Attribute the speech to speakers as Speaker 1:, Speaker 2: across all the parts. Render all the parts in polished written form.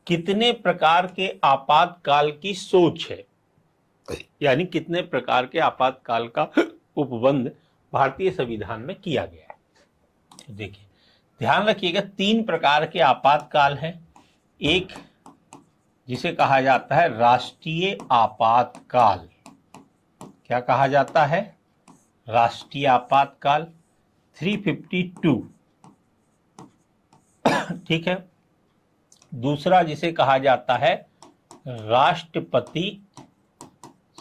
Speaker 1: कितने प्रकार के आपातकाल की सोच है, यानी कितने प्रकार के आपातकाल का उपबंध भारतीय संविधान में किया गया है। देखिए, ध्यान रखिएगा, 3 प्रकार के आपातकाल हैं। एक जिसे कहा जाता है राष्ट्रीय आपातकाल। क्या कहा जाता है? राष्ट्रीय आपातकाल 352, ठीक है। दूसरा जिसे कहा जाता है राष्ट्रपति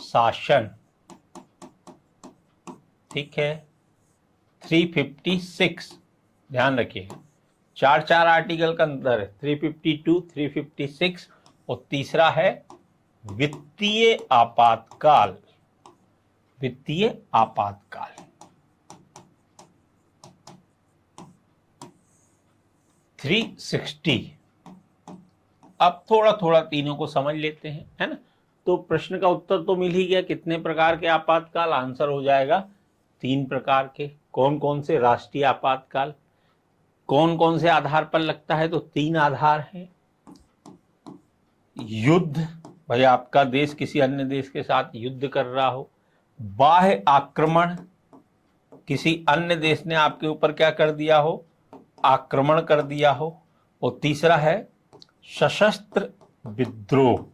Speaker 1: शासन, ठीक है, 356। ध्यान रखिएगा, 4 आर्टिकल का अंतर है, 352, 356। और तीसरा है वित्तीय आपातकाल। वित्तीय आपातकाल 360। अब थोड़ा थोड़ा तीनों को समझ लेते हैं, है ना। तो प्रश्न का उत्तर तो मिल ही गया, कितने प्रकार के आपातकाल। आंसर हो जाएगा 3 प्रकार के। कौन कौन से? राष्ट्रीय आपातकाल। कौन कौन से आधार पर लगता है? तो 3 आधार हैं। युद्ध, भाई आपका देश किसी अन्य देश के साथ युद्ध कर रहा हो। बाह्य आक्रमण, किसी अन्य देश ने आपके ऊपर क्या कर दिया हो? आक्रमण कर दिया हो। और तीसरा है सशस्त्र विद्रोह,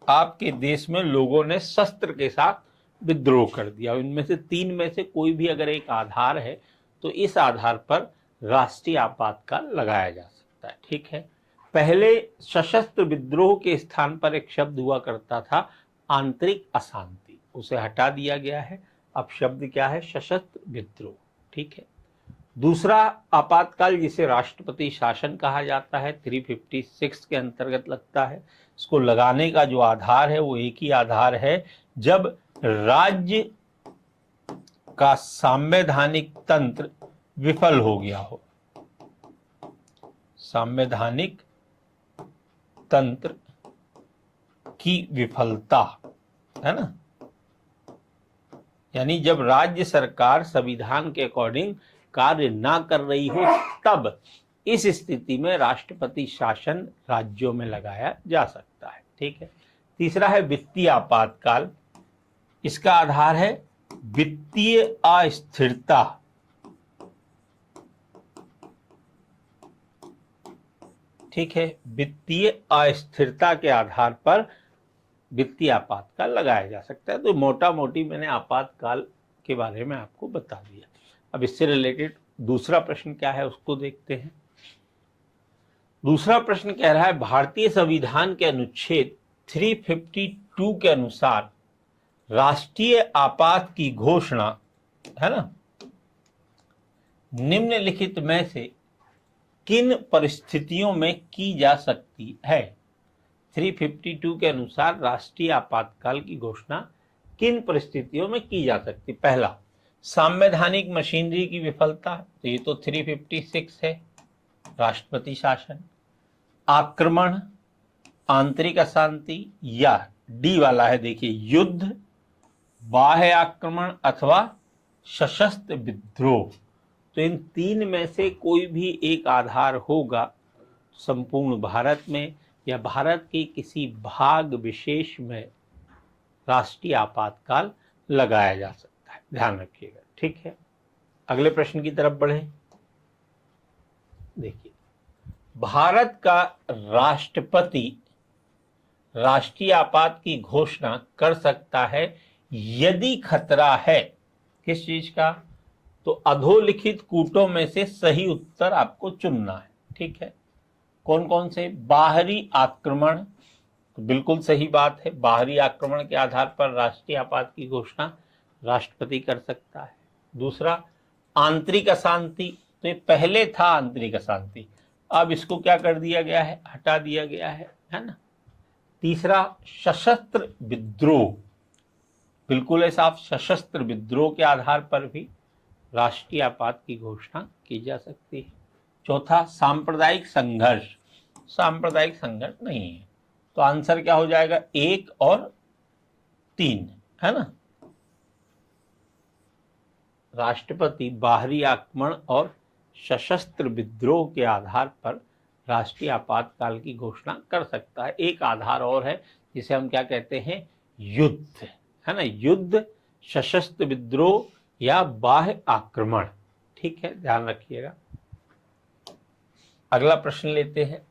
Speaker 1: आपके देश में लोगों ने शस्त्र के साथ विद्रोह कर दिया। इनमें से 3 में से कोई भी अगर एक आधार है तो इस आधार पर राष्ट्रीय आपातकाल लगाया जा सकता है, ठीक है। पहले सशस्त्र विद्रोह के स्थान पर एक शब्द हुआ करता था आंतरिक अशांति, उसे हटा दिया गया है। अब शब्द क्या है? सशस्त्र विद्रोह, ठीक है। दूसरा आपातकाल जिसे राष्ट्रपति शासन कहा जाता है 356 के अंतर्गत लगता है। इसको लगाने का जो आधार है वो एक ही आधार है, जब राज्य का संवैधानिक तंत्र विफल हो गया हो। संवैधानिक तंत्र की विफलता, है ना, यानी जब राज्य सरकार संविधान के अकॉर्डिंग कार्य ना कर रही हो, तब इस स्थिति में राष्ट्रपति शासन राज्यों में लगाया जा सकता है, ठीक है। तीसरा है वित्तीय आपातकाल। इसका आधार है वित्तीय अस्थिरता, ठीक है। वित्तीय अस्थिरता के आधार पर वित्तीय आपातकाल लगाया जा सकता है। तो मोटा मोटी मैंने आपातकाल के बारे में आपको बता दिया। अब इससे रिलेटेड दूसरा प्रश्न क्या है उसको देखते हैं। दूसरा प्रश्न कह रहा है भारतीय संविधान के अनुच्छेद 352 के अनुसार राष्ट्रीय आपात की घोषणा, है ना, निम्नलिखित में से किन परिस्थितियों में की जा सकती है? 352 के अनुसार राष्ट्रीय आपातकाल की घोषणा किन परिस्थितियों में की जा सकती? पहला, संवैधानिक मशीनरी की विफलता, तो ये तो 356 है, राष्ट्रपति शासन। आक्रमण, आंतरिक अशांति, या डी वाला है, देखिए, युद्ध, बाह्य आक्रमण अथवा सशस्त्र विद्रोह। तो इन 3 में से कोई भी एक आधार होगा संपूर्ण भारत में या भारत के किसी भाग विशेष में राष्ट्रीय आपातकाल लगाया जा सकता है, ध्यान रखिएगा, ठीक है। अगले प्रश्न की तरफ बढ़े। देखिए, भारत का राष्ट्रपति राष्ट्रीय आपात की घोषणा कर सकता है यदि खतरा है, किस चीज का? तो अधोलिखित कूटों में से सही उत्तर आपको चुनना है, ठीक है। कौन कौन से? बाहरी आक्रमण, तो बिल्कुल सही बात है, बाहरी आक्रमण के आधार पर राष्ट्रीय आपात की घोषणा राष्ट्रपति कर सकता है। दूसरा, आंतरिक अशांति, तो ये पहले था आंतरिक अशांति, अब इसको क्या कर दिया गया है? हटा दिया गया है ना। तीसरा, सशस्त्र विद्रोह, बिल्कुल है साफ, सशस्त्र विद्रोह के आधार पर भी राष्ट्रीय आपात की घोषणा की जा सकती है। चौथा, सांप्रदायिक संघर्ष, सांप्रदायिक संघर्ष नहीं है, तो आंसर क्या हो जाएगा? 1 और 3, है ना। राष्ट्रपति बाहरी आक्रमण और सशस्त्र विद्रोह के आधार पर राष्ट्रीय आपातकाल की घोषणा कर सकता है। एक आधार और है जिसे हम क्या कहते हैं, युद्ध, है ना, युद्ध, सशस्त्र विद्रोह या बाह्य आक्रमण। ठीक है, ध्यान रखिएगा। अगला प्रश्न लेते हैं।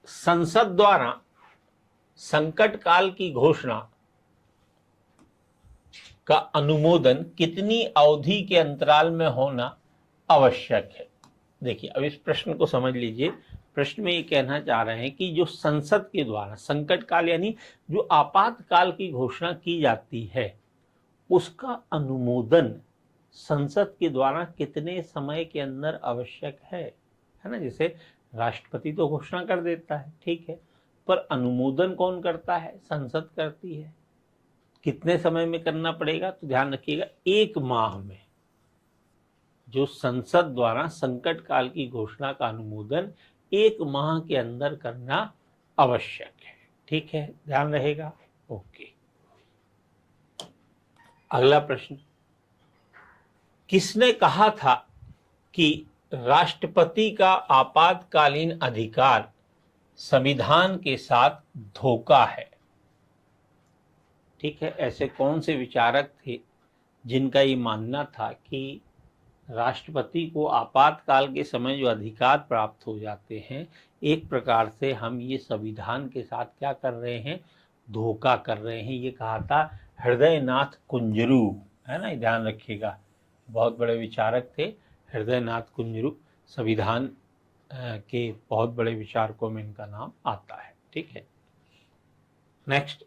Speaker 1: संसद द्वारा संकट काल की घोषणा का अनुमोदन कितनी अवधि के अंतराल में होना आवश्यक है? देखिए, अब इस प्रश्न को समझ लीजिए। प्रश्न में ये कहना चाह रहे हैं कि जो संसद के द्वारा संकट काल यानी जो आपातकाल की घोषणा की जाती है उसका अनुमोदन संसद के द्वारा कितने समय के अंदर आवश्यक है ना। जैसे राष्ट्रपति तो घोषणा कर देता है, ठीक है, पर अनुमोदन कौन करता है? संसद करती है। कितने समय में करना पड़ेगा? तो ध्यान रखिएगा, 1 माह में। जो संसद द्वारा संकट काल की घोषणा का अनुमोदन 1 माह के अंदर करना आवश्यक है। ठीक है, ध्यान रहेगा। ओके, अगला प्रश्न। किसने कहा था कि राष्ट्रपति का आपातकालीन अधिकार संविधान के साथ धोखा है? ठीक है, ऐसे कौन से विचारक थे जिनका ये मानना था कि राष्ट्रपति को आपातकाल के समय जो अधिकार प्राप्त हो जाते हैं, एक प्रकार से हम ये संविधान के साथ क्या कर रहे हैं? धोखा कर रहे हैं। ये कहा था हृदयनाथ कुंजरू, है ना, ध्यान रखिएगा। बहुत बड़े विचारक थे हृदयनाथ कुंजरू, संविधान के बहुत बड़े विचारकों में इनका नाम आता है। ठीक है, नेक्स्ट।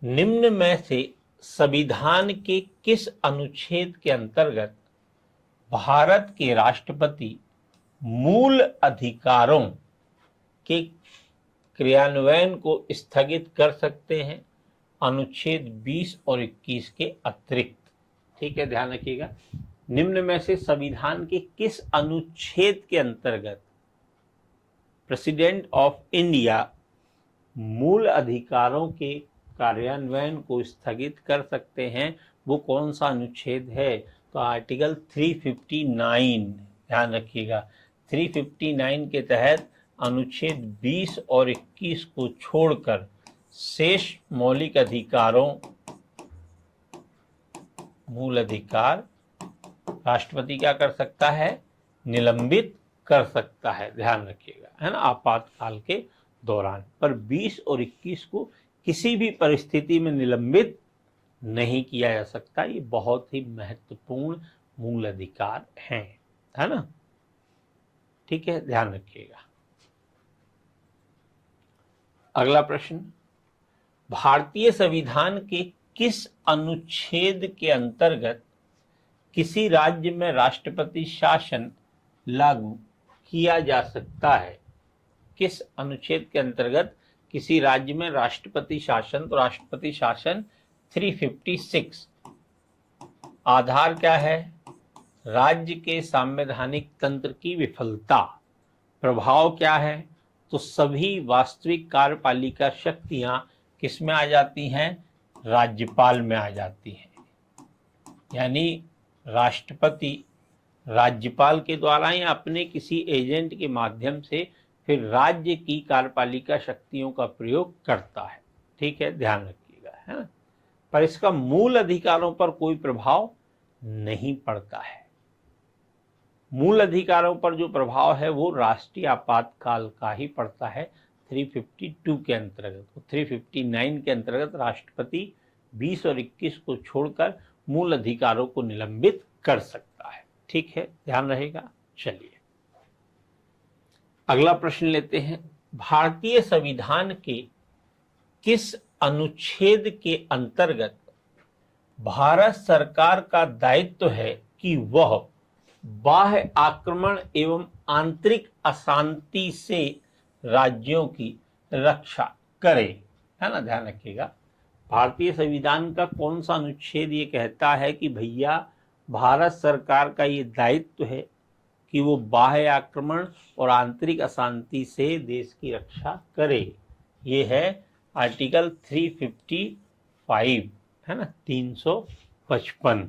Speaker 1: निम्न में से संविधान के किस अनुच्छेद के अंतर्गत भारत के राष्ट्रपति मूल अधिकारों के क्रियान्वयन को स्थगित कर सकते हैं? अनुच्छेद 20 और 21 के अतिरिक्त। ठीक है, ध्यान रखिएगा। निम्न में से संविधान के किस अनुच्छेद के अंतर्गत प्रेसिडेंट ऑफ इंडिया मूल अधिकारों के कार्यान्वयन को स्थगित कर सकते हैं? वो कौन सा अनुच्छेद है? तो आर्टिकल 359, ध्यान रखिएगा। 359 के तहत अनुच्छेद 20 और 21 को छोड़कर शेष मौलिक अधिकारों, मूल अधिकार राष्ट्रपति क्या कर सकता है? निलंबित कर सकता है। ध्यान रखिएगा, है ना, आपातकाल के दौरान। पर 20 और 21 को किसी भी परिस्थिति में निलंबित नहीं किया जा सकता। ये बहुत ही महत्वपूर्ण मूल अधिकार हैं, है ना। ठीक है, ध्यान रखिएगा। अगला प्रश्न। भारतीय संविधान के किस अनुच्छेद के अंतर्गत किसी राज्य में राष्ट्रपति शासन लागू किया जा सकता है? किस अनुच्छेद के अंतर्गत किसी राज्य में राष्ट्रपति शासन? तो राष्ट्रपति शासन 356। आधार क्या है? राज्य के संवैधानिक तंत्र की विफलता। प्रभाव क्या है? तो सभी वास्तविक कार्यपालिका शक्तियां किस में आ जाती हैं? राज्यपाल में आ जाती हैं। यानी राष्ट्रपति राज्यपाल के द्वारा या अपने किसी एजेंट के माध्यम से फिर राज्य की कार्यपालिका शक्तियों का प्रयोग करता है। ठीक है, ध्यान रखिएगा, है ना। पर इसका मूल अधिकारों पर कोई प्रभाव नहीं पड़ता है। मूल अधिकारों पर जो प्रभाव है वो राष्ट्रीय आपातकाल का ही पड़ता है 352 के अंतर्गत। तो 359 के अंतर्गत राष्ट्रपति 20 और 21 को छोड़कर मूल अधिकारों को निलंबित कर सकता है। ठीक है, ध्यान रहेगा। चलिए अगला प्रश्न लेते हैं। भारतीय संविधान के किस अनुच्छेद के अंतर्गत भारत सरकार का दायित्व है कि वह बाह्य आक्रमण एवं आंतरिक अशांति से राज्यों की रक्षा करे? है ना, ध्यान रखिएगा। भारतीय संविधान का कौन सा अनुच्छेद ये कहता है कि भैया भारत सरकार का ये दायित्व है कि वो बाह्य आक्रमण और आंतरिक अशांति से देश की रक्षा करे? ये है आर्टिकल 355, है ना, 355।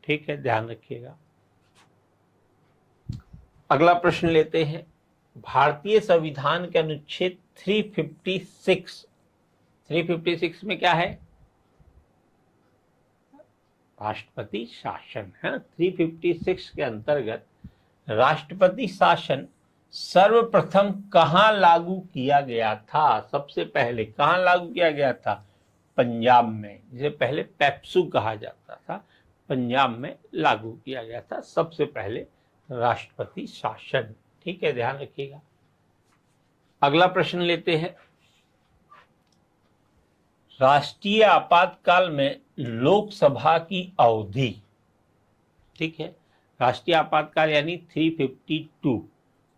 Speaker 1: ठीक है, ध्यान रखिएगा। अगला प्रश्न लेते हैं। भारतीय संविधान के अनुच्छेद 356 में क्या है? राष्ट्रपति शासन है ना। 356 के अंतर्गत राष्ट्रपति शासन सर्वप्रथम कहां लागू किया गया था? सबसे पहले कहां लागू किया गया था? पंजाब में, जिसे पहले पेप्सू कहा जाता था, पंजाब में लागू किया गया था सबसे पहले राष्ट्रपति शासन। ठीक है, ध्यान रखिएगा। अगला प्रश्न लेते हैं। राष्ट्रीय आपातकाल में लोकसभा की अवधि, ठीक है, राष्ट्रीय आपातकाल यानी 352,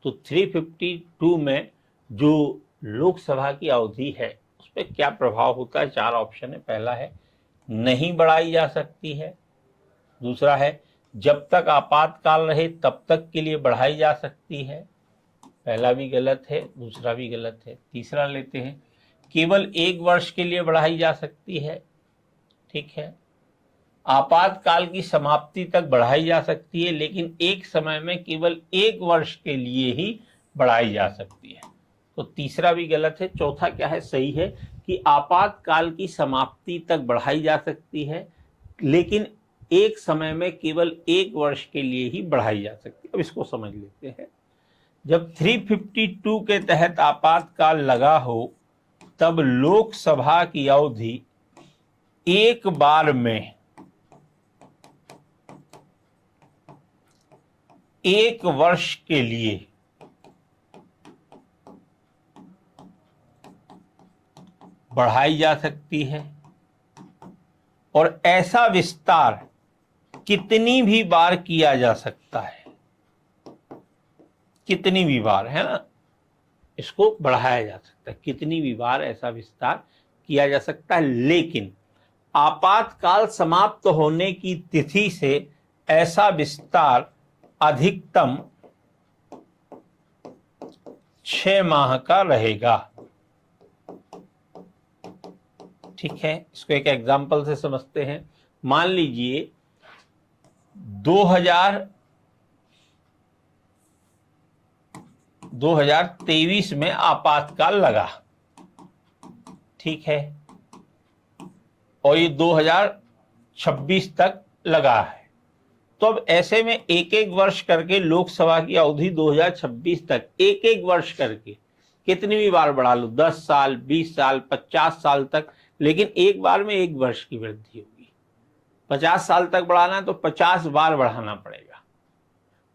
Speaker 1: तो 352 में जो लोकसभा की अवधि है उस पर क्या प्रभाव होता है? 4 ऑप्शन है। पहला है नहीं बढ़ाई जा सकती है, दूसरा है जब तक आपातकाल रहे तब तक के लिए बढ़ाई जा सकती है, पहला भी गलत है, दूसरा भी गलत है। तीसरा लेते हैं केवल 1 वर्ष के लिए बढ़ाई जा सकती है, ठीक है, आपातकाल की समाप्ति तक बढ़ाई जा सकती है लेकिन एक समय में केवल 1 वर्ष के लिए ही बढ़ाई जा सकती है, तो तीसरा भी गलत है। चौथा क्या है? सही है कि आपातकाल की समाप्ति तक बढ़ाई जा सकती है लेकिन एक समय में केवल 1 वर्ष के लिए ही बढ़ाई जा सकती है। अब इसको समझ लेते हैं। जब 352 के तहत आपातकाल लगा हो तब लोकसभा की अवधि एक बार में 1 वर्ष के लिए बढ़ाई जा सकती है और ऐसा विस्तार कितनी भी बार किया जा सकता है, कितनी भी बार, है ना, इसको बढ़ाया जा सकता है, कितनी भी बार ऐसा विस्तार किया जा सकता है। लेकिन आपातकाल समाप्त होने की तिथि से ऐसा विस्तार अधिकतम 6 माह का रहेगा। ठीक है, इसको एक एग्जाम्पल से समझते हैं। मान लीजिए 2023 में आपातकाल लगा, ठीक है, और ये 2026 तक लगा है, तो अब ऐसे में एक एक वर्ष करके लोकसभा की अवधि 2026 तक एक एक वर्ष करके कितनी भी बार बढ़ा लो, 10 साल, 20 साल, 50 साल तक, लेकिन एक बार में 1 वर्ष की वृद्धि होगी। 50 साल तक बढ़ाना है तो 50 बार बढ़ाना पड़ेगा।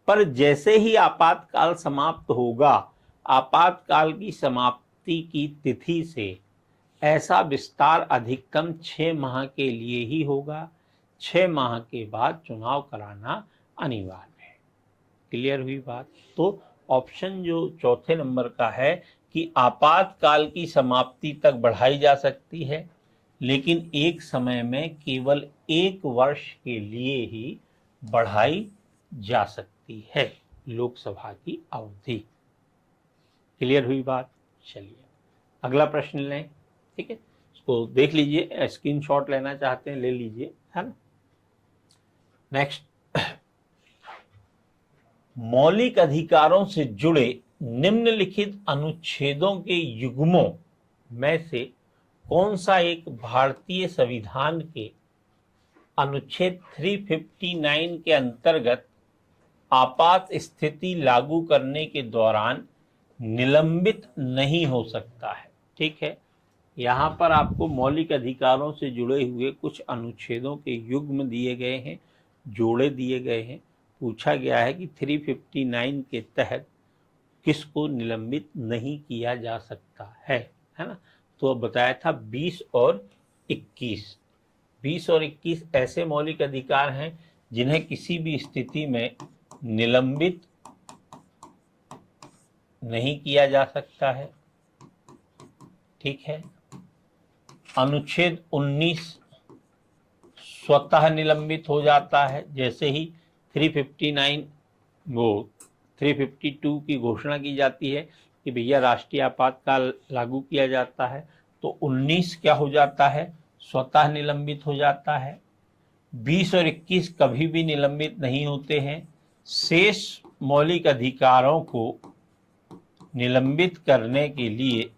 Speaker 1: पर जैसे ही आपातकाल समाप्त होगा, आपातकाल की समाप्ति की तिथि से ऐसा विस्तार अधिकतम 6 माह के लिए ही होगा। 6 माह के बाद चुनाव कराना अनिवार्य है। क्लियर हुई बात? तो ऑप्शन जो चौथे नंबर का है कि आपातकाल की समाप्ति तक बढ़ाई जा सकती है लेकिन एक समय में केवल 1 वर्ष के लिए ही बढ़ाई जा सकती है लोकसभा की अवधि। क्लियर हुई बात? चलिए अगला प्रश्न लें। ठीक है, इसको देख लीजिए, स्क्रीनशॉट लेना चाहते हैं ले लीजिए, है ना। नेक्स्ट, मौलिक अधिकारों से जुड़े निम्नलिखित अनुच्छेदों के युग्मों में से कौन सा एक भारतीय संविधान के अनुच्छेद 359 के अंतर्गत आपात स्थिति लागू करने के दौरान निलंबित नहीं हो सकता है? ठीक है, यहाँ पर आपको मौलिक अधिकारों से जुड़े हुए कुछ अनुच्छेदों के युग्म दिए गए हैं, जोड़े दिए गए हैं। पूछा गया है कि 359 के तहत किसको निलंबित नहीं किया जा सकता है ना। तो अब बताया था 20 और 21। 20 और 21 ऐसे मौलिक अधिकार हैं जिन्हें किसी भी स्थिति में निलंबित नहीं किया जा सकता है। ठीक है, अनुच्छेद 19 स्वतः निलंबित हो जाता है। जैसे ही 352 की घोषणा की जाती है कि भैया राष्ट्रीय आपातकाल लागू किया जाता है, तो 19 क्या हो जाता है? स्वतः निलंबित हो जाता है। 20 और 21 कभी भी निलंबित नहीं होते हैं। शेष मौलिक अधिकारों को निलंबित करने के लिए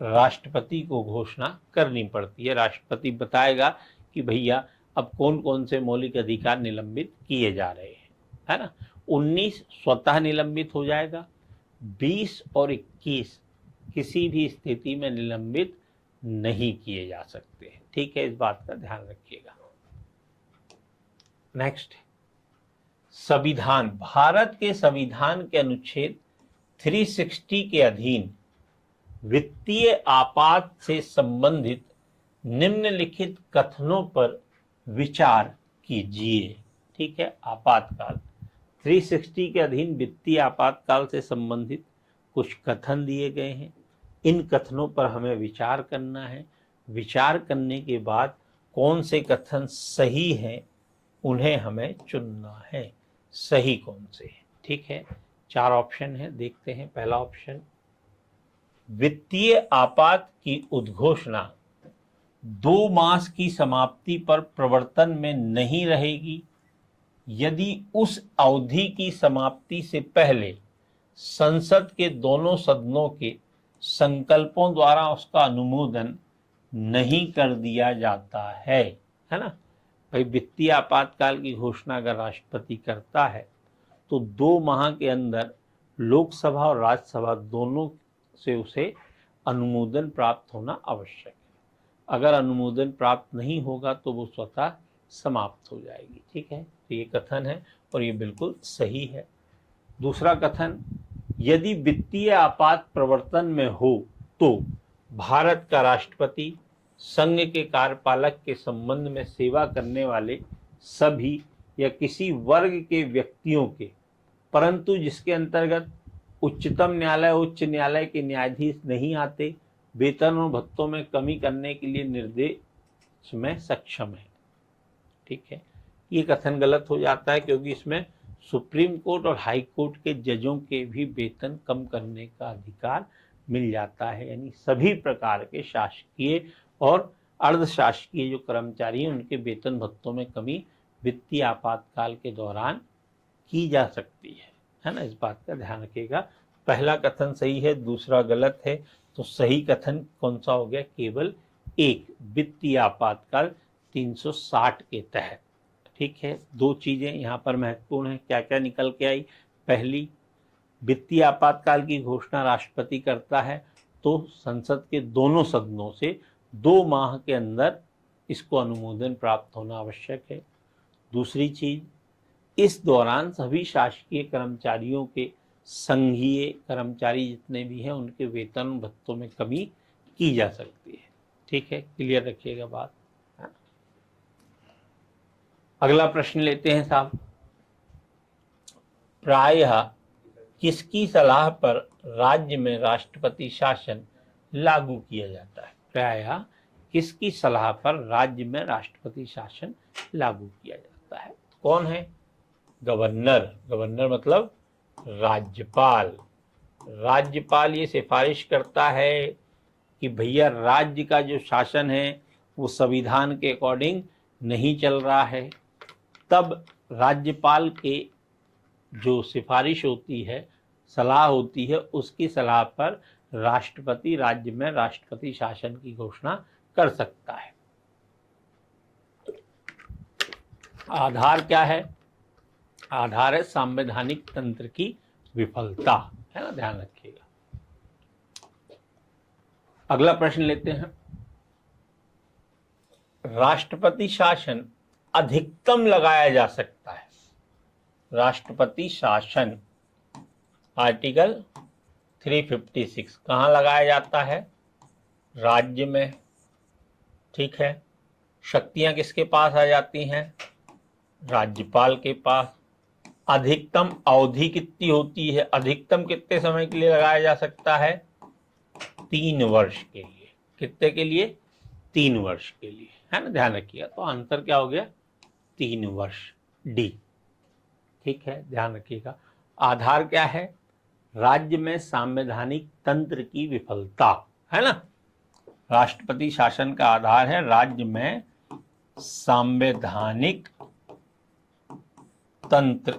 Speaker 1: राष्ट्रपति को घोषणा करनी पड़ती है। राष्ट्रपति बताएगा कि भैया अब कौन कौन से मौलिक अधिकार निलंबित किए जा रहे हैं, है ना। 19 स्वतः निलंबित हो जाएगा, 20 और 21 किसी भी स्थिति में निलंबित नहीं किए जा सकते हैं। ठीक है, इस बात का ध्यान रखिएगा। नेक्स्ट, संविधान। भारत के संविधान के अनुच्छेद 360 के अधीन वित्तीय आपात से संबंधित निम्नलिखित कथनों पर विचार कीजिए। ठीक है, आपातकाल 360 के अधीन वित्तीय आपातकाल से संबंधित कुछ कथन दिए गए हैं। इन कथनों पर हमें विचार करना है। विचार करने के बाद कौन से कथन सही हैं उन्हें हमें चुनना है, सही कौन से हैं। ठीक है, 4 ऑप्शन है, देखते हैं। पहला ऑप्शन, वित्तीय आपात की उद्घोषणा 2 मास की समाप्ति पर प्रवर्तन में नहीं रहेगी यदि उस अवधि की समाप्ति से पहले संसद के दोनों सदनों के संकल्पों द्वारा उसका अनुमोदन नहीं कर दिया जाता है ना। भाई, वित्तीय आपातकाल की घोषणा अगर राष्ट्रपति करता है तो 2 माह के अंदर लोकसभा और राज्यसभा दोनों से उसे अनुमोदन प्राप्त होना आवश्यक है। अगर अनुमोदन प्राप्त नहीं होगा तो वो स्वतः समाप्त हो जाएगी। ठीक है, तो ये कथन है और ये बिल्कुल सही है। दूसरा कथन, यदि वित्तीय आपात प्रवर्तन में हो तो भारत का राष्ट्रपति संघ के कार्यपालक के संबंध में सेवा करने वाले सभी या किसी वर्ग के व्यक्तियों के, परंतु जिसके अंतर्गत उच्चतम न्यायालय, उच्च न्यायालय के न्यायाधीश नहीं आते, वेतन और भत्तों में कमी करने के लिए निर्देश में सक्षम है। ठीक है, ये कथन गलत हो जाता है क्योंकि इसमें सुप्रीम कोर्ट और हाई कोर्ट के जजों के भी वेतन कम करने का अधिकार मिल जाता है। यानी सभी प्रकार के शासकीय और अर्धशासकीय जो कर्मचारी हैं उनके वेतन भत्तों में कमी वित्तीय आपातकाल के दौरान की जा सकती है ना। इस बात का ध्यान रखिएगा। पहला कथन सही है, दूसरा गलत है, तो सही कथन कौन सा हो गया? केवल एक, वित्तीय आपातकाल 360 के तहत। ठीक है, 2 चीजें यहाँ पर महत्वपूर्ण है। क्या क्या निकल के आई? पहली, वित्तीय आपातकाल की घोषणा राष्ट्रपति करता है तो संसद के दोनों सदनों से 2 माह के अंदर इसको अनुमोदन प्राप्त होना आवश्यक है। दूसरी चीज, इस दौरान सभी शासकीय कर्मचारियों के, संघीय कर्मचारी जितने भी हैं उनके वेतन भत्तों में कमी की जा सकती है। ठीक है, क्लियर रखिएगा बात। अगला प्रश्न लेते हैं साहब। प्रायः किसकी सलाह पर राज्य में राष्ट्रपति शासन लागू किया जाता है? प्रायः किसकी सलाह पर राज्य में राष्ट्रपति शासन लागू किया जाता है? कौन है? गवर्नर। गवर्नर मतलब राज्यपाल। राज्यपाल ये सिफारिश करता है कि भैया राज्य का जो शासन है वो संविधान के अकॉर्डिंग नहीं चल रहा है, तब राज्यपाल के जो सिफारिश होती है, सलाह होती है, उसकी सलाह पर राष्ट्रपति राज्य में राष्ट्रपति शासन की घोषणा कर सकता है। आधार क्या है? आधार है संवैधानिक तंत्र की विफलता, है ना, ध्यान रखिएगा। अगला प्रश्न लेते हैं। राष्ट्रपति शासन अधिकतम लगाया जा सकता है। राष्ट्रपति शासन आर्टिकल 356 कहाँ लगाया जाता है? राज्य में। ठीक है, शक्तियां किसके पास आ जाती हैं? राज्यपाल के पास। अधिकतम अवधि कितनी होती है? अधिकतम कितने समय के लिए लगाया जा सकता है? 3 वर्ष के लिए। कितने के लिए? 3 वर्ष के लिए, है ना, ध्यान रखिएगा। तो आंसर क्या हो गया? 3 वर्ष, डी। ठीक है, ध्यान रखिएगा। आधार क्या है? राज्य में संवैधानिक तंत्र की विफलता, है ना। राष्ट्रपति शासन का आधार है राज्य में संवैधानिक तंत्र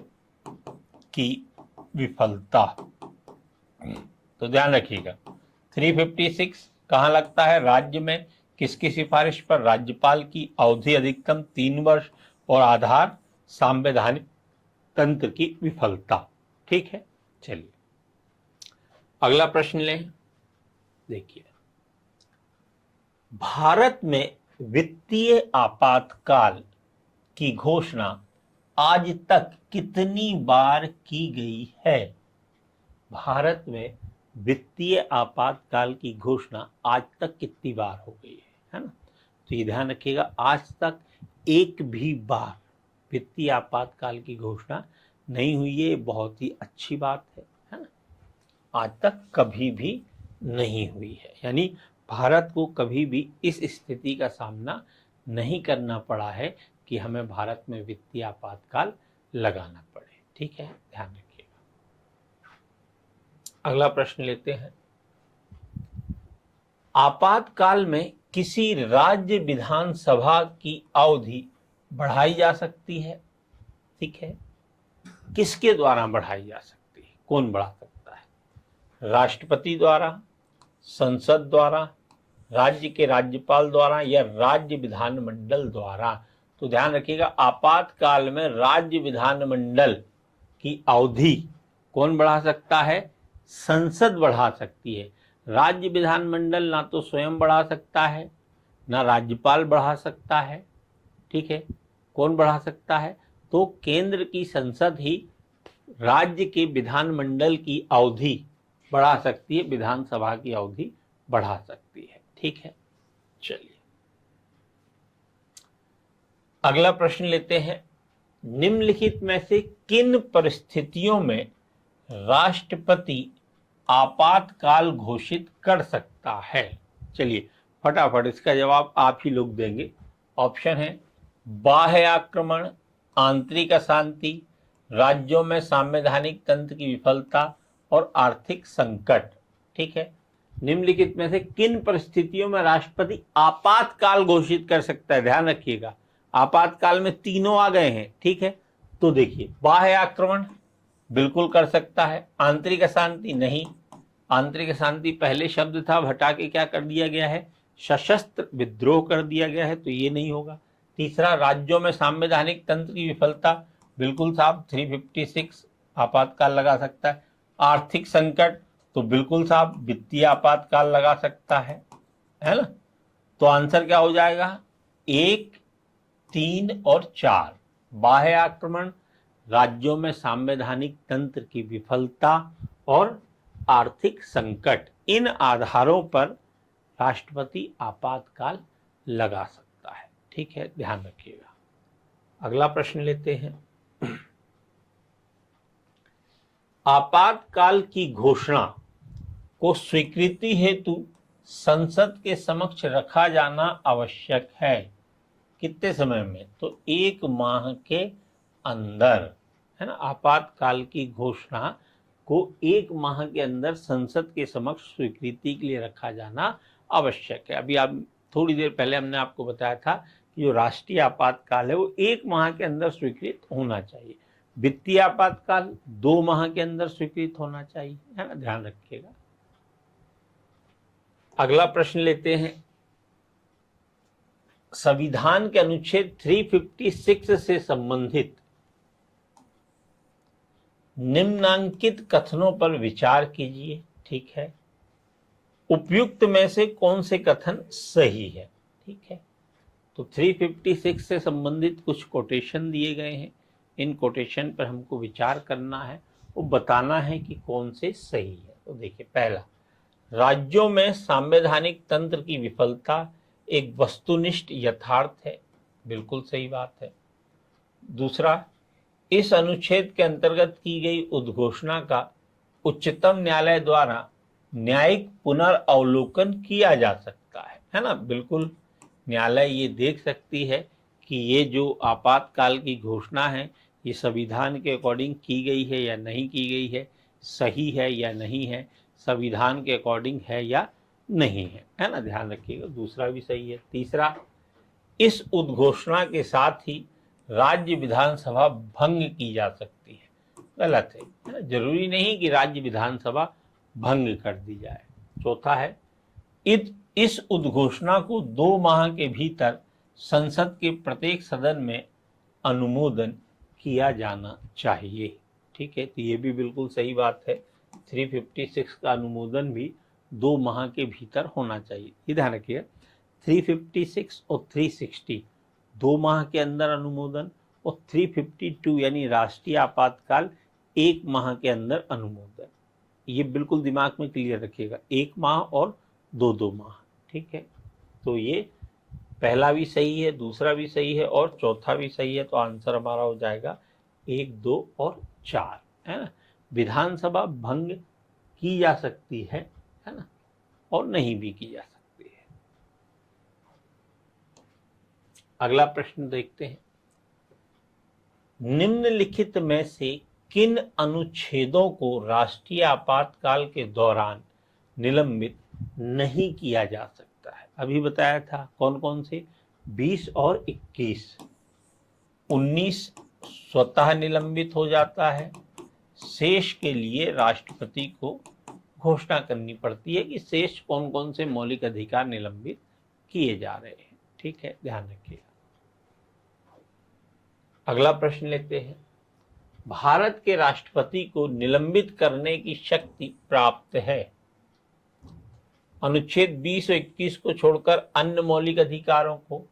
Speaker 1: की विफलता। तो ध्यान रखिएगा 356 कहाँ लगता है? राज्य में। किसकी सिफारिश पर? राज्यपाल की। अवधि अधिकतम 3 वर्ष और आधार संवैधानिक तंत्र की विफलता। ठीक है, चलिए अगला प्रश्न लें। देखिए, भारत में वित्तीय आपातकाल की घोषणा आज तक कितनी बार की गई है? भारत में वित्तीय आपातकाल की घोषणा आज तक कितनी बार हो गई है ना? तो ये ध्यान रखिएगा, आज तक एक भी बार वित्तीय आपातकाल की घोषणा नहीं हुई है। बहुत ही अच्छी बात है ना? आज तक कभी भी नहीं हुई है, यानी भारत को कभी भी इस स्थिति का सामना नहीं करना पड़ा है कि हमें भारत में वित्तीय आपातकाल लगाना पड़े। ठीक है, ध्यान रखिएगा। अगला प्रश्न लेते हैं। आपातकाल में किसी राज्य विधानसभा की अवधि बढ़ाई जा सकती है। ठीक है, किसके द्वारा बढ़ाई जा सकती है? कौन बढ़ा सकता है? राष्ट्रपति द्वारा, संसद द्वारा, राज्य के राज्यपाल द्वारा या राज्य विधानमंडल द्वारा? तो ध्यान रखिएगा, आपातकाल में राज्य विधानमंडल की अवधि कौन बढ़ा सकता है? संसद बढ़ा सकती है। राज्य विधानमंडल ना तो स्वयं बढ़ा सकता है, ना राज्यपाल बढ़ा सकता है। ठीक है, कौन बढ़ा सकता है? तो केंद्र की संसद ही राज्य के विधानमंडल की अवधि बढ़ा सकती है, विधानसभा की अवधि बढ़ा सकती है। ठीक है, चलिए अगला प्रश्न लेते हैं। निम्नलिखित में से किन परिस्थितियों में राष्ट्रपति आपातकाल घोषित कर सकता है? चलिए फटाफट इसका जवाब आप ही लोग देंगे। ऑप्शन है बाह्य आक्रमण, आंतरिक अशांति, राज्यों में संवैधानिक तंत्र की विफलता और आर्थिक संकट। ठीक है, निम्नलिखित में से किन परिस्थितियों में राष्ट्रपति आपातकाल घोषित कर सकता है? ध्यान रखिएगा, आपातकाल में तीनों आ गए हैं। ठीक है, तो देखिए, बाह्य आक्रमण बिल्कुल कर सकता है, आंतरिक अशांति नहीं, आंतरिक अशांति पहले शब्द था, हटा के क्या कर दिया गया है? सशस्त्र विद्रोह कर दिया गया है, तो ये नहीं होगा। तीसरा, राज्यों में संवैधानिक तंत्र की विफलता, बिल्कुल साहब 356 आपातकाल लगा सकता है। आर्थिक संकट, तो बिल्कुल साहब वित्तीय आपातकाल लगा सकता है ना? तो आंसर क्या हो जाएगा? 1, 3 और 4। बाह्य आक्रमण, राज्यों में संवैधानिक तंत्र की विफलता और आर्थिक संकट, इन आधारों पर राष्ट्रपति आपातकाल लगा सकता है। ठीक है, ध्यान रखिएगा। अगला प्रश्न लेते हैं। आपातकाल की घोषणा को स्वीकृति हेतु संसद के समक्ष रखा जाना आवश्यक है। कितने समय में? तो 1 माह के अंदर, है ना? आपातकाल की घोषणा को 1 माह के अंदर संसद के समक्ष स्वीकृति के लिए रखा जाना आवश्यक है। अभी आप थोड़ी देर पहले हमने आपको बताया था कि जो राष्ट्रीय आपातकाल है वो 1 माह के अंदर स्वीकृत होना चाहिए। वित्तीय आपातकाल 2 माह के अंदर स्वीकृत होना चाहिए, है ना? ध्यान रखिएगा। अगला प्रश्न लेते हैं। संविधान के अनुच्छेद 356 से संबंधित निम्नांकित कथनों पर विचार कीजिए। ठीक है, उपयुक्त में से कौन से कथन सही है? ठीक है, तो 356 से संबंधित कुछ कोटेशन दिए गए हैं, इन कोटेशन पर हमको विचार करना है, वो बताना है कि कौन से सही है। तो देखिए, पहला, राज्यों में संवैधानिक तंत्र की विफलता एक वस्तुनिष्ठ यथार्थ है, बिल्कुल सही बात है। दूसरा, इस अनुच्छेद के अंतर्गत की गई उद्घोषणा का उच्चतम न्यायालय द्वारा न्यायिक पुनर्अवलोकन किया जा सकता है ना? बिल्कुल, न्यायालय ये देख सकती है कि ये जो आपातकाल की घोषणा है ये संविधान के अकॉर्डिंग की गई है या नहीं की गई है, सही है या नहीं है, संविधान के अकॉर्डिंग है या नहीं है ना? ध्यान रखिएगा, दूसरा भी सही है। तीसरा, इस उद्घोषणा के साथ ही राज्य विधानसभा भंग की जा सकती है। गलत है। जरूरी नहीं कि राज्य विधानसभा भंग कर दी जाए। चौथा है, इस उद्घोषणा को 2 माह के भीतर संसद के प्रत्येक सदन में अनुमोदन किया जाना चाहिए। ठीक है, तो ये भी बिल्कुल सही बात है। 356 का अनुमोदन भी 2 माह के भीतर होना चाहिए। ये ध्यान रखिए, 356 और 360 2 माह के अंदर अनुमोदन, और 352 यानी राष्ट्रीय आपातकाल 1 माह के अंदर अनुमोदन। ये बिल्कुल दिमाग में क्लियर रखिएगा, 1 माह और 2 माह। ठीक है, तो ये पहला भी सही है, दूसरा भी सही है और चौथा भी सही है। तो आंसर हमारा हो जाएगा 1, 2 और 4, है ना। विधानसभा भंग की जा सकती है ना, और नहीं भी की जा सकती है। अगला प्रश्न देखते हैं, निम्नलिखित में से किन अनुच्छेदों को राष्ट्रीय आपातकाल के दौरान निलंबित नहीं किया जा सकता है। अभी बताया था कौन कौन से, 20 और 21। 19 स्वतः निलंबित हो जाता है, शेष के लिए राष्ट्रपति को घोषणा करनी पड़ती है कि शेष कौन कौन से मौलिक अधिकार निलंबित किए जा रहे हैं। ठीक है, ध्यान रखिएगा। अगला प्रश्न लेते हैं, भारत के राष्ट्रपति को निलंबित करने की शक्ति प्राप्त है। अनुच्छेद 20 और 21 को छोड़कर अन्य मौलिक अधिकारों को,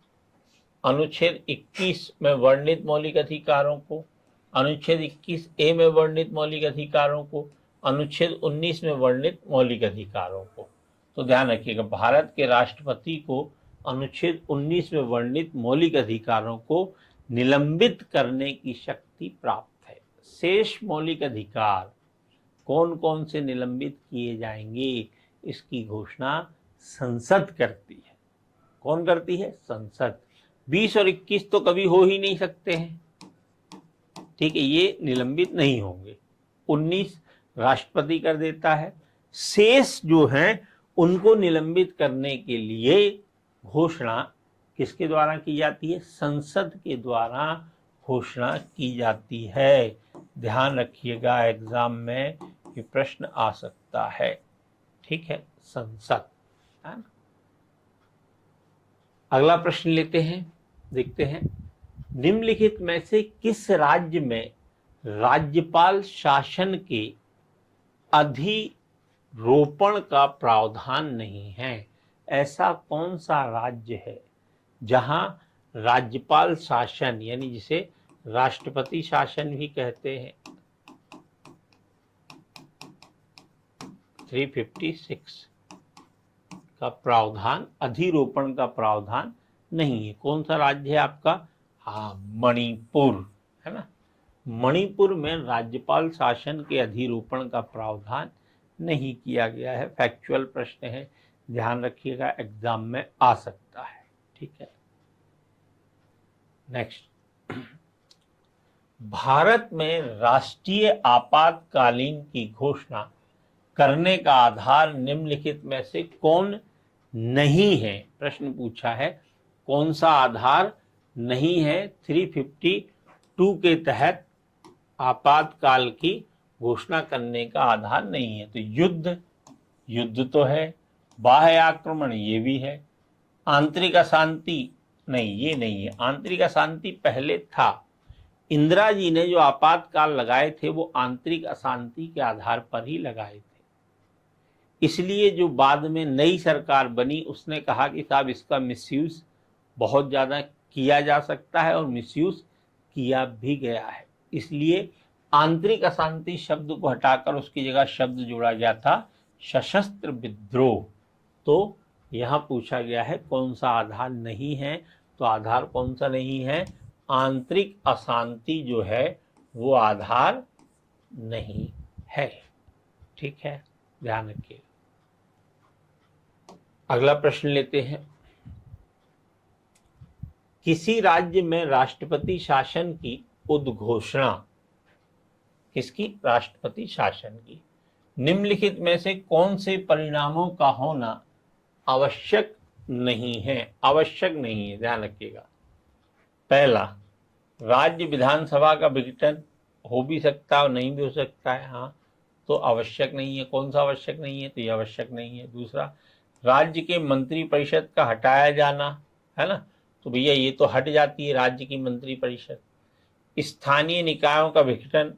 Speaker 1: अनुच्छेद 21 में वर्णित मौलिक अधिकारों को, अनुच्छेद 21A में वर्णित मौलिक अधिकारों को, अनुच्छेद 19 में वर्णित मौलिक अधिकारों को। तो ध्यान रखिएगा, भारत के राष्ट्रपति को अनुच्छेद 19 में वर्णित मौलिक अधिकारों को निलंबित करने की शक्ति प्राप्त है। शेष मौलिक अधिकार कौन कौन से निलंबित किए जाएंगे, इसकी घोषणा संसद करती है। कौन करती है? संसद। 20 और 21 तो कभी हो ही नहीं सकते हैं, ठीक है, ये निलंबित नहीं होंगे। 19 राष्ट्रपति कर देता है। शेष जो हैं उनको निलंबित करने के लिए घोषणा किसके द्वारा की जाती है? संसद के द्वारा घोषणा की जाती है। ध्यान रखिएगा, एग्जाम में ये प्रश्न आ सकता है। ठीक है, संसद, है ना। अगला प्रश्न लेते हैं, देखते हैं, निम्नलिखित में से किस राज्य में राज्यपाल शासन के अधिरोपण का प्रावधान नहीं है? ऐसा कौन सा राज्य है जहां राज्यपाल शासन, यानी जिसे राष्ट्रपति शासन भी कहते हैं, 356 का प्रावधान, अधिरोपण का प्रावधान नहीं है? कौन सा राज्य है आपका? हाँ, मणिपुर, है ना। मणिपुर में राज्यपाल शासन के अधिरोपण का प्रावधान नहीं किया गया है। फैक्चुअल प्रश्न है, ध्यान रखिएगा, एग्जाम में आ सकता है। ठीक है, नेक्स्ट, भारत में राष्ट्रीय आपातकालीन की घोषणा करने का आधार निम्नलिखित में से कौन नहीं है? प्रश्न पूछा है, कौन सा आधार नहीं है 352 के तहत आपातकाल की घोषणा करने का आधार नहीं है? तो युद्ध तो है, बाह्य आक्रमण ये भी है, आंतरिक अशांति नहीं, ये नहीं है। आंतरिक अशांति पहले था, इंदिरा जी ने जो आपातकाल लगाए थे वो आंतरिक अशांति के आधार पर ही लगाए थे। इसलिए जो बाद में नई सरकार बनी उसने कहा कि साहब इसका मिसयूज बहुत ज़्यादा किया जा सकता है, और मिसयूज किया भी गया है। इसलिए आंतरिक अशांति शब्द को हटाकर उसकी जगह शब्द जोड़ा गया था सशस्त्र विद्रोह। तो यहाँ पूछा गया है कौन सा आधार नहीं है, तो आधार कौन सा नहीं है? आंतरिक अशांति जो है वो आधार नहीं है। ठीक है, ध्यान रखिए। अगला प्रश्न लेते हैं, किसी राज्य में राष्ट्रपति शासन की उद्घोषणा, किसकी? राष्ट्रपति शासन की, निम्नलिखित में से कौन से परिणामों का होना आवश्यक नहीं है? आवश्यक नहीं है, ध्यान रखिएगा। पहला, राज्य विधानसभा का विघटन हो भी सकता है और नहीं भी हो सकता है। हाँ, तो आवश्यक नहीं है। कौन सा आवश्यक नहीं है? तो ये आवश्यक नहीं है। दूसरा, राज्य के मंत्रिपरिषद का हटाया जाना, है ना, तो भैया ये तो हट जाती है राज्य की मंत्रिपरिषद। स्थानीय निकायों का विघटन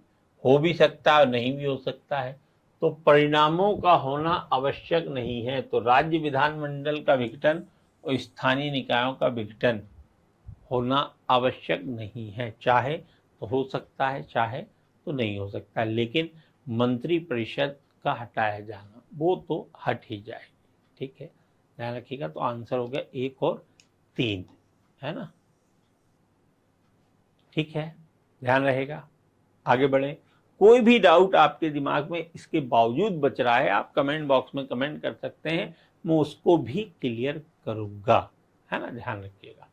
Speaker 1: हो भी सकता है और नहीं भी हो सकता है। तो परिणामों का होना आवश्यक नहीं है। तो राज्य विधानमंडल का विघटन और स्थानीय निकायों का विघटन होना आवश्यक नहीं है। चाहे तो हो सकता है, चाहे तो नहीं हो सकता है, लेकिन मंत्रिपरिषद का हटाया जाना वो तो हट ही जाएगी। ठीक है, ध्यान रखिएगा। तो आंसर हो गया 1 और 3, है ना। ठीक है, ध्यान रहेगा। आगे बढ़े। कोई भी डाउट आपके दिमाग में इसके बावजूद बच रहा है, आप कमेंट बॉक्स में कमेंट कर सकते हैं, मैं उसको भी क्लियर करूंगा, है ना। ध्यान रखिएगा।